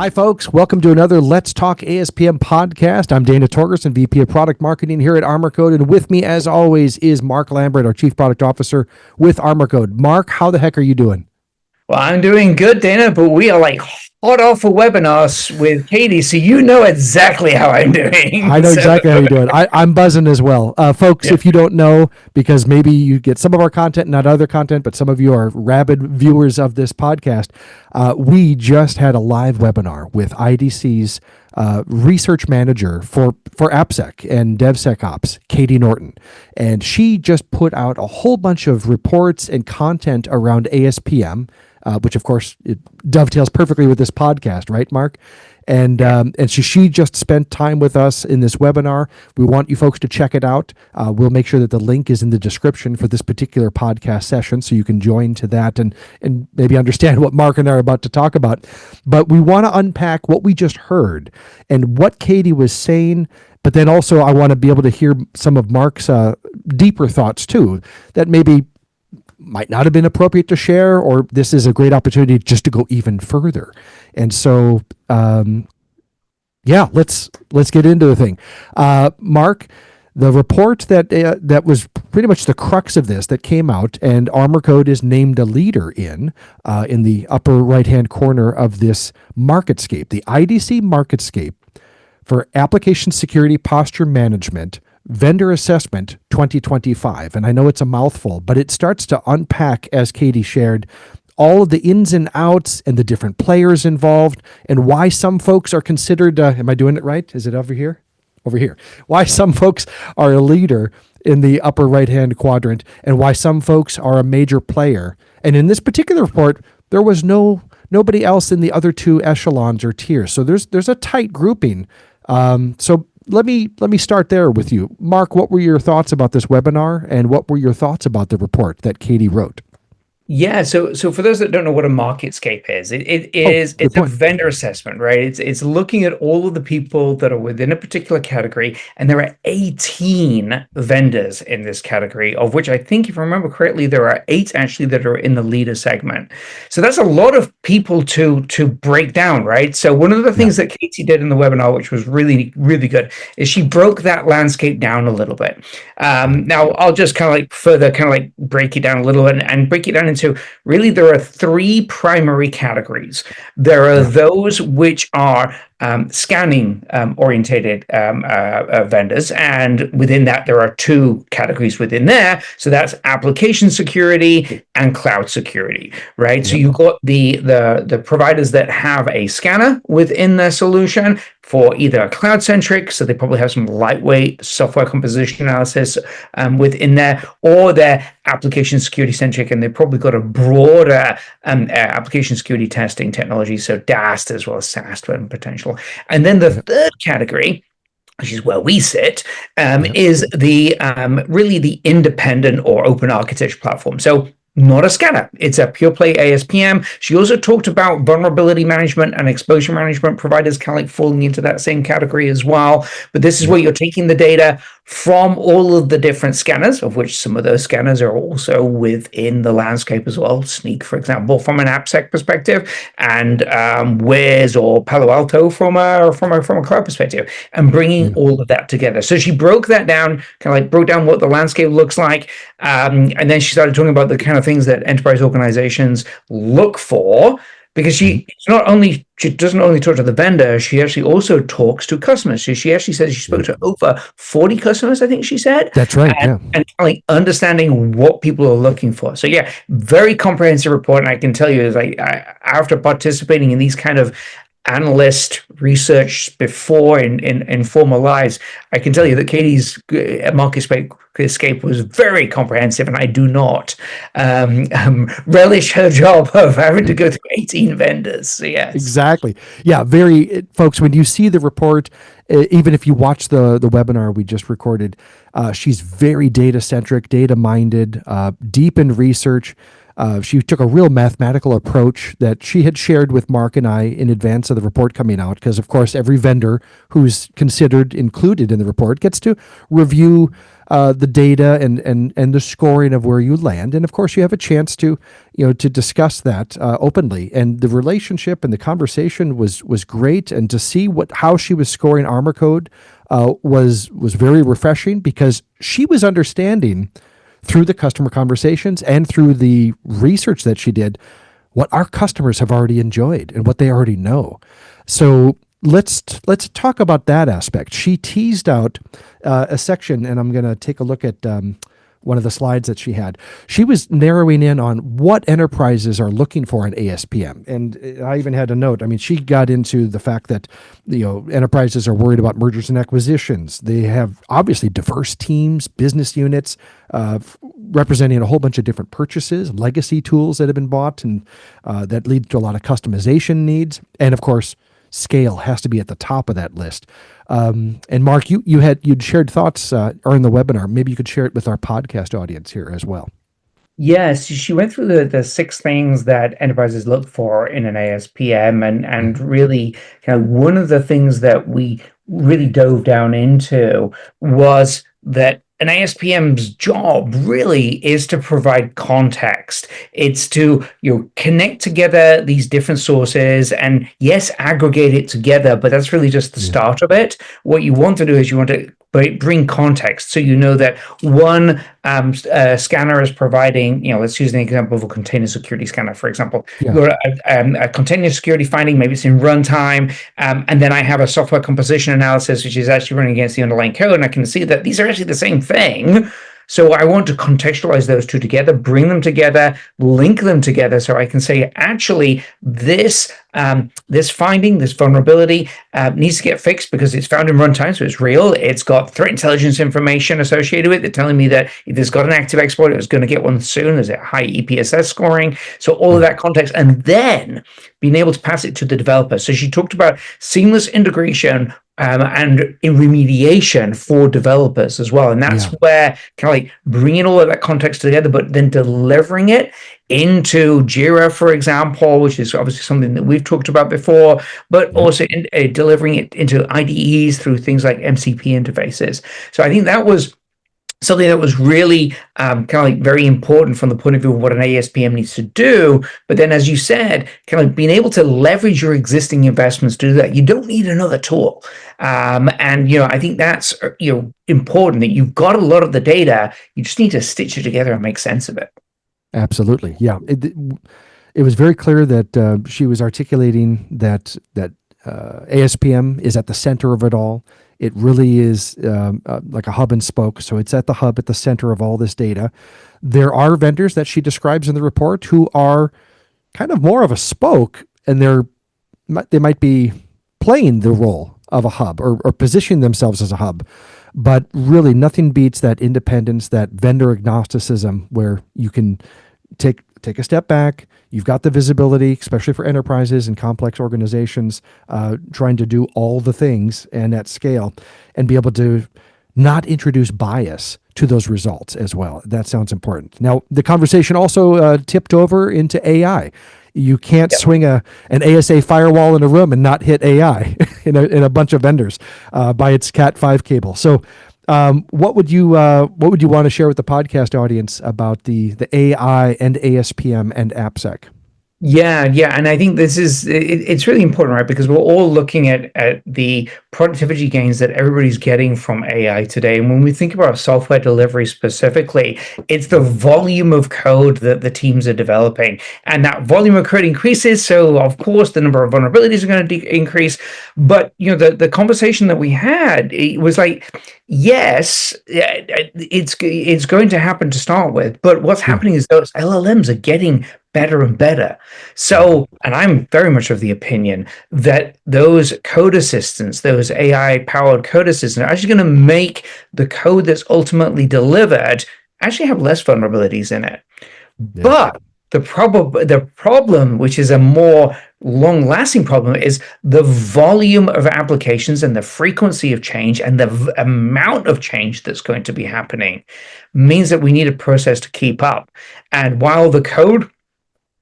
Hi, folks. Welcome to another Let's Talk ASPM podcast. I'm Dana Torgerson, VP of Product Marketing here at ArmorCode. And with me, as always, is Mark Lambert, our Chief Product Officer with ArmorCode. Mark, how the heck are you doing? Well, I'm doing good, Dana, but we are like hot off of webinars with Katie, so you know exactly how I'm doing. I know exactly how you're doing. I'm buzzing as well. Folks, if you don't know, because maybe you get some of our content, not other content, but some of you are rabid viewers of this podcast, we just had a live webinar with IDC's research manager for AppSec and DevSecOps, Katie Norton. And she just put out a whole bunch of reports and content around ASPM, which of course it dovetails perfectly with this podcast, right, Mark? And she just spent time with us in this webinar. We want you folks to check it out. We'll make sure that the link is in the description for this particular podcast session, so you can join to that and maybe understand what Mark and I are about to talk about. But we want to unpack what we just heard and what Katie was saying. But then also I want to be able to hear some of Mark's deeper thoughts too, that maybe might not have been appropriate to share, or this is a great opportunity just to go even further. And so, let's get into the thing. Mark, the report that was pretty much the crux of this that came out, and ArmorCode is named a leader in the upper right-hand corner of this MarketScape, the IDC MarketScape for Application Security Posture Management Vendor Assessment 2025. And I know it's a mouthful, but it starts to unpack, as Katie shared, all of the ins and outs and the different players involved and why some folks are considered, am I doing it right? Is it over here? Over here. Why some folks are a leader in the upper right-hand quadrant and why some folks are a major player. And in this particular report, there was nobody else in the other two echelons or tiers. So there's a tight grouping. So let me start there with you. Mark, what were your thoughts about this webinar, and what were your thoughts about the report that Katie wrote? Yeah, so for those that don't know what a MarketScape is, it's a vendor assessment, right? It's looking at all of the people that are within a particular category, and there are 18 vendors in this category, of which I think, if I remember correctly, there are 8 actually that are in the leader segment. So that's a lot of people to break down, right? So one of the things that Katie did in the webinar, which was really, really good, is she broke that landscape down a little bit. Now I'll just further break it down a little and break it down into, really, there are 3 primary categories. There are those which are scanning orientated vendors, and within that there are 2 categories within there. So that's application security and cloud security, right? So you've got the providers that have a scanner within their solution for either cloud-centric, so they probably have some lightweight software composition analysis within there, or they're application security-centric, and they've probably got a broader application security testing technology, so DAST as well as SAST and potential. And then the third category, which is where we sit, is the really the independent or open architecture platform. So not a scanner, it's a pure play ASPM. She also talked about vulnerability management and exposure management providers falling into that same category as well. But this is where you're taking the data from all of the different scanners, of which some of those scanners are also within the landscape as well. Snyk, for example, from an AppSec perspective, and Wiz or Palo Alto from a cloud perspective, and bringing all of that together. So she broke that down, broke down what the landscape looks like, and then she started talking about the kind of things that enterprise organizations look for. Because she doesn't only talk to the vendor, she actually also talks to customers. So she actually says she spoke to over 40 customers, I think she said. That's right, and understanding what people are looking for. So very comprehensive report. And I can tell you, is after participating in these kind of analyst research before in former lives, I can tell you that Katie's MarketScape was very comprehensive, and I do not relish her job of having to go through 18 vendors. So yes. Exactly. Yeah, folks, when you see the report, even if you watch the webinar we just recorded, she's very data-centric, data-minded, deep in research. She took a real mathematical approach that she had shared with Mark and I in advance of the report coming out, because of course every vendor who's considered included in the report gets to review the data and the scoring of where you land, and of course you have a chance to to discuss that openly. And the relationship and the conversation was great, and to see how she was scoring ArmorCode was very refreshing, because she was understanding through the customer conversations and through the research that she did what our customers have already enjoyed and what they already know. So let's talk about that aspect. She teased out a section, and I'm going to take a look at one of the slides that she had. She was narrowing in on what enterprises are looking for in ASPM. And I even had a note. I mean, she got into the fact that enterprises are worried about mergers and acquisitions. They have obviously diverse teams, business units, representing a whole bunch of different purchases, legacy tools that have been bought, and that lead to a lot of customization needs. And of course, scale has to be at the top of that list. And Mark, you'd shared thoughts during the webinar. Maybe you could share it with our podcast audience here as well. Yes, she went through the 6 things that enterprises look for in an ASPM, and really kind of one of the things that we really dove down into was that an ASPM's job really is to provide context. It's to connect together these different sources and, yes, aggregate it together, but that's really just the start of it. What you want to do is you want to bring context, so you know that one scanner is providing, let's use an example of a container security scanner, for example. You've got a container security finding, maybe it's in runtime, and then I have a software composition analysis, which is actually running against the underlying code, and I can see that these are actually the same thing. So I want to contextualize those two together, bring them together, link them together, so I can say, actually, this finding, this vulnerability needs to get fixed because it's found in runtime, so it's real. It's got threat intelligence information associated with it. They're telling me that if there's got an active exploit, it's going to get one soon. There's a high EPSS scoring. So all of that context, and then being able to pass it to the developer. So she talked about seamless integration and in remediation for developers as well. And that's where kind of like bringing all of that context together, but then delivering it into Jira, for example, which is obviously something that we've talked about before, but also delivering it into IDEs through things like MCP interfaces. So I think that was something that was really kind of like very important from the point of view of what an ASPM needs to do. But then, as you said, kind of being able to leverage your existing investments to do that. You don't need another tool. And, I think that's, important, that you've got a lot of the data. You just need to stitch it together and make sense of it. Absolutely. Yeah. It was very clear that she was articulating that ASPM is at the center of it all. It really is like a hub and spoke. So it's at the hub, at the center of all this data. There are vendors that she describes in the report who are kind of more of a spoke, and they might be playing the role of a hub or positioning themselves as a hub. But really nothing beats that independence, that vendor agnosticism, where you can take a step back. You've got the visibility, especially for enterprises and complex organizations trying to do all the things and at scale, and be able to not introduce bias to those results as well. That sounds important. Now, the conversation also tipped over into AI. You can't swing an ASA firewall in a room and not hit AI in a bunch of vendors by its Cat5 cable. So what would you want to share with the podcast audience about the AI and ASPM and AppSec? Yeah, and I think this is it's really important, right? Because we're all looking at the productivity gains that everybody's getting from AI today. And when we think about software delivery specifically, it's the volume of code that the teams are developing. And that volume of code increases, so of course the number of vulnerabilities are going to increase. But the conversation that we had, it was like, yes, it's going to happen to start with, but what's happening is those LLMs are getting better and better. So, and I'm very much of the opinion that those code assistants, those AI-powered code assistants, are actually going to make the code that's ultimately delivered actually have less vulnerabilities in it. Yeah. But the problem, which is a more long-lasting problem is the volume of applications and the frequency of change and the amount of change that's going to be happening means that we need a process to keep up. And while the code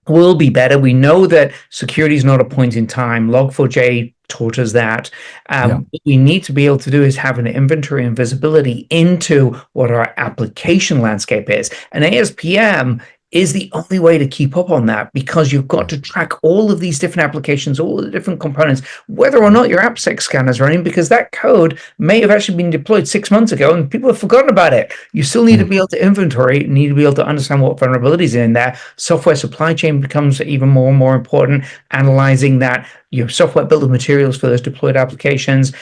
will be better, we know that security is not a point in time. Log4j taught us that. What we need to be able to do is have an inventory and visibility into what our application landscape is. And ASPM is the only way to keep up on that, because you've got to track all of these different applications, all the different components, whether or not your AppSec scanner is running, because that code may have actually been deployed 6 months ago and people have forgotten about it. You still need to be able to inventory, need to be able to understand what vulnerabilities are in there. Software supply chain becomes even more and more important, analyzing that, your software bill of materials for those deployed applications,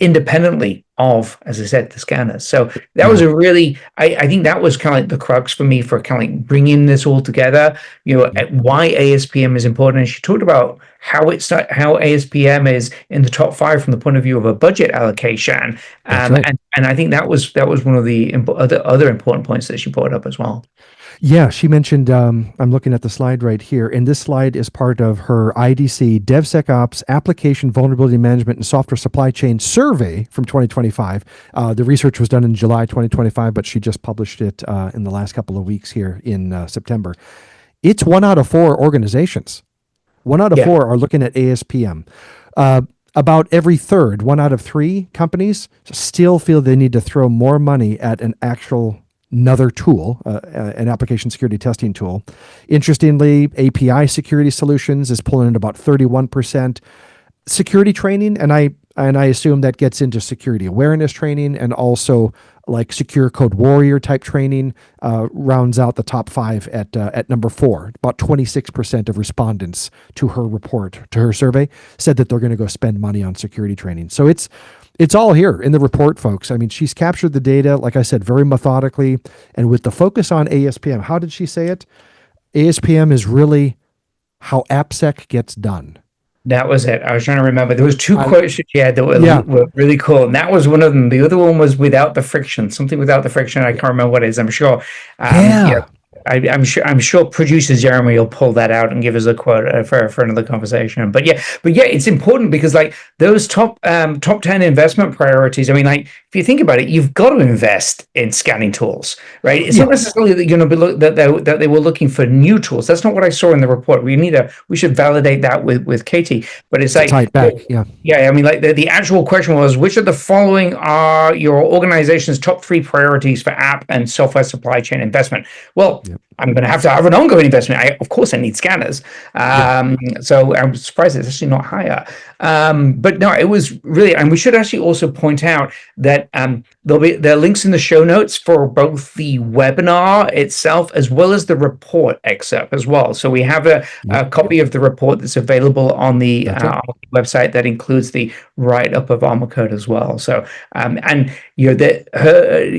independently of, as I said, the scanners. So that was a really, I think that was kind of like the crux for me for kind of like bringing this all together, why ASPM is important. And she talked about how ASPM is in the top 5 from the point of view of a budget allocation. And I think that was one of the other important points that she brought up as well. Yeah, she mentioned, I'm looking at the slide right here, and this slide is part of her IDC DevSecOps Application Vulnerability Management and Software Supply Chain Survey from 2025. The research was done in July 2025, but she just published it in the last couple of weeks here in September. It's 1 out of 4 organizations. 1 out of 4 are looking at ASPM. About every third, 1 out of 3 companies still feel they need to throw more money at another tool, an application security testing tool. Interestingly, API security solutions is pulling in about 31%. Security training, and I assume that gets into security awareness training, and also like secure code warrior type training, rounds out the top 5 at number 4. About 26% of respondents to her survey said that they're going to go spend money on security training. So it's all here in the report, folks. I mean, she's captured the data, like I said, very methodically, and with the focus on ASPM. How did she say it? ASPM is really how AppSec gets done. That was it. I was trying to remember. There was 2 quotes she had that were really cool, and that was one of them. The other one was without the friction, something without the friction. I can't remember what it is. I'm sure. I'm sure producer Jeremy will pull that out and give us a quote for another conversation. But yeah, it's important because like those top 10 investment priorities. I mean, like if you think about it, you've got to invest in scanning tools, right? It's not necessarily that you're going to be that they were looking for new tools. That's not what I saw in the report. We should validate that with Katie. But it's like I mean, like the actual question was, which of the following are your organization's top 3 priorities for app and software supply chain investment? Well, I'm going to have an ongoing investment. Of course, I need scanners. So I'm surprised it's actually not higher. But no, it was really, and we should actually also point out that there are links in the show notes for both the webinar itself as well as the report excerpt as well. So we have a copy of the report that's available on the website that includes the write-up of ArmorCode as well. So and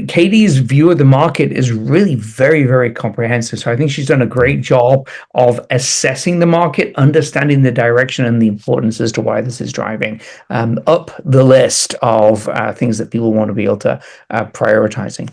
Katie's view of the market is really very, very comprehensive. So I think she's done a great job of assessing the market, understanding the direction and the importance as to why this is driving up the list of things that people want to be able to prioritizing.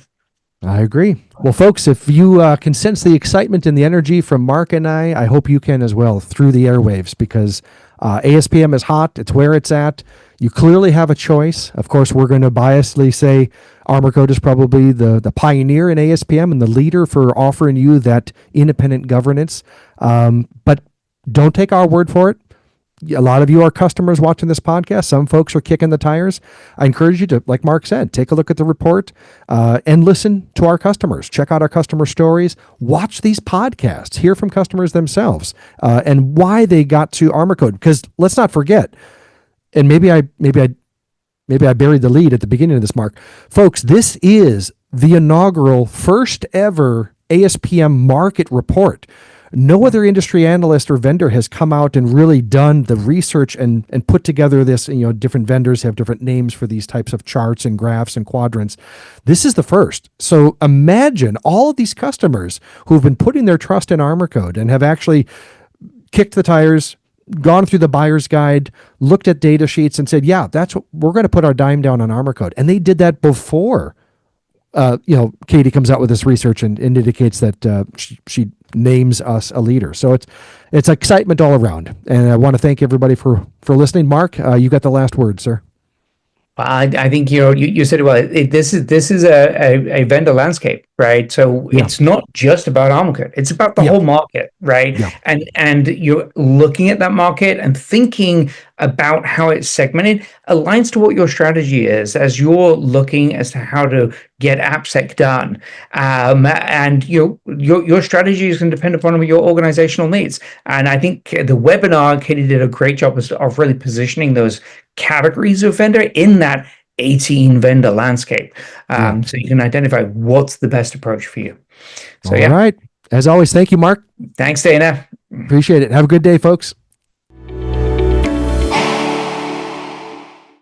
I agree. Well, folks, if you can sense the excitement and the energy from Mark and I hope you can as well through the airwaves, because ASPM is hot. It's where it's at. You clearly have a choice. Of course, we're going to biasly say ArmorCode is probably the pioneer in ASPM and the leader for offering you that independent governance. But don't take our word for it. A lot of you are customers watching this podcast. Some folks are kicking the tires. I encourage you to, like Mark said, take a look at the report and listen to our customers. Check out our customer stories. Watch these podcasts. Hear from customers themselves and why they got to ArmorCode. Because let's not forget, and maybe I buried the lead at the beginning of this, Mark. Folks, this is the inaugural first ever ASPM market report. No other industry analyst or vendor has come out and really done the research and put together this. Different vendors have different names for these types of charts and graphs and quadrants. This is the first. So imagine all of these customers who've been putting their trust in ArmorCode and have actually kicked the tires, gone through the buyer's guide, looked at data sheets and said, yeah, that's what we're going to put our dime down on ArmorCode. And they did that before Katie comes out with this research and indicates that she names us a leader. So it's excitement all around. And I want to thank everybody for listening. Mark, you got the last word, sir. Well, I think you said it well. This is a vendor landscape, right? So it's not just about ArmorCode; it's about the whole market, right? Yeah. And you're looking at that market and thinking about how it's segmented aligns to what your strategy is as you're looking as to how to get AppSec done. And your strategy is going to depend upon your organizational needs. And I think the webinar, Katie did a great job of really positioning those categories of vendor in that 18 vendor landscape. So you can identify what's the best approach for you. So All right. As always, thank you, Mark. Thanks, Dana. Appreciate it. Have a good day, folks.